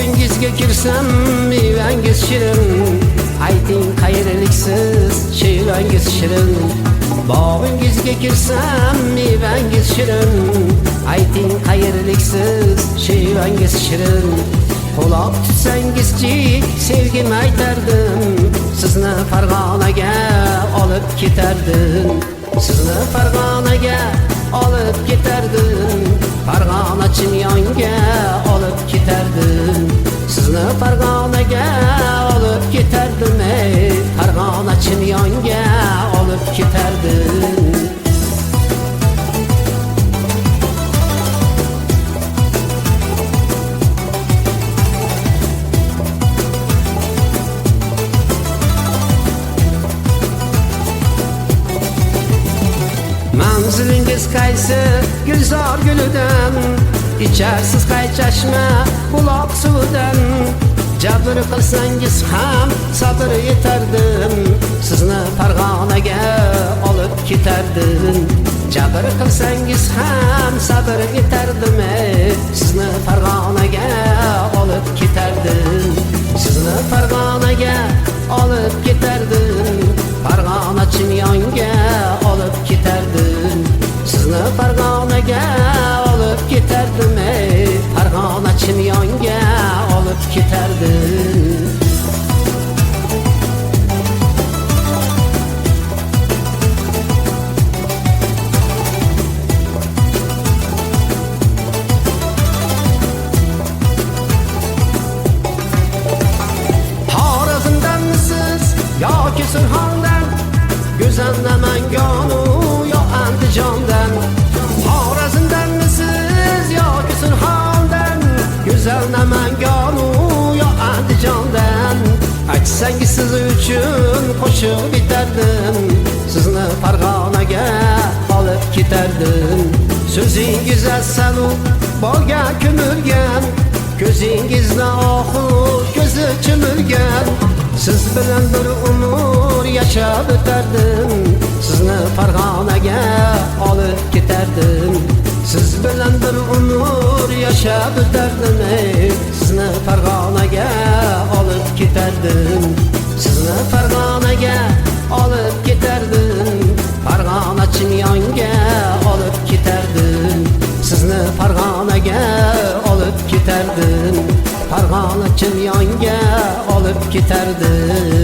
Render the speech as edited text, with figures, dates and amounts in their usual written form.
Bog'ingizga kirsam mevangiz shirin, ayting qayriliksiz she'rangiz shirin. Bog'ingizga kirsam mevangiz shirin, ayting qayriliksiz she'rangiz shirin. Quloq tutsangizchi sevgim aytardim, sizni Farg'onaga olib ketardim. Sizni Farg'onaga olib ketardim, Farg'ona Chimyonga olib ketardim. Sizni Farg'onaga olib ketardim, Farg'ona Chimyonga olib ketardim. Manzilingiz qaysi gulzor gulidan, icharsiz qay chashma buloq suvidan. Jabr qilsangiz ham sabr yetardim, sizni Farg'onaga olib ketardim. Jabr qilsangiz ham sabr yetardim, sizni Farg'onaga olib ketardim. Sizni Farg'onaga olib ketardim, Farg'ona Chimyonga olib ketardim. Sizni Farg'onaga olib ketardim, Farg'ona Chimyonga olib ketardim. Xorazmdanmisiz yoki Surxondan, go'zal Namangonu yo Andijondan. Xorazmdanmisiz yoki Surxondan, go'zal Namangonu yo Andijondan. Aytsangiz siz uchun qo'shiq bitardim, sizni Farg'onaga olib ketardim. So'zingiz asal-u bolga ko'milgan, ko'zingizda ohu ko'zi chimilgan. Siz bilan bir umr yashab o'tardim, sizni Farg'onaga olib ketardim. Siz bilan bir umr yashab o'tardim, sizni Farg'onaga olib ketardim. Sizni Farg'onaga olib ketardim, Farg'ona Chimyonga olib ketardim. Sizni Farg'onaga olib ketardim, Farg'ona Chimyonga olib ketardim.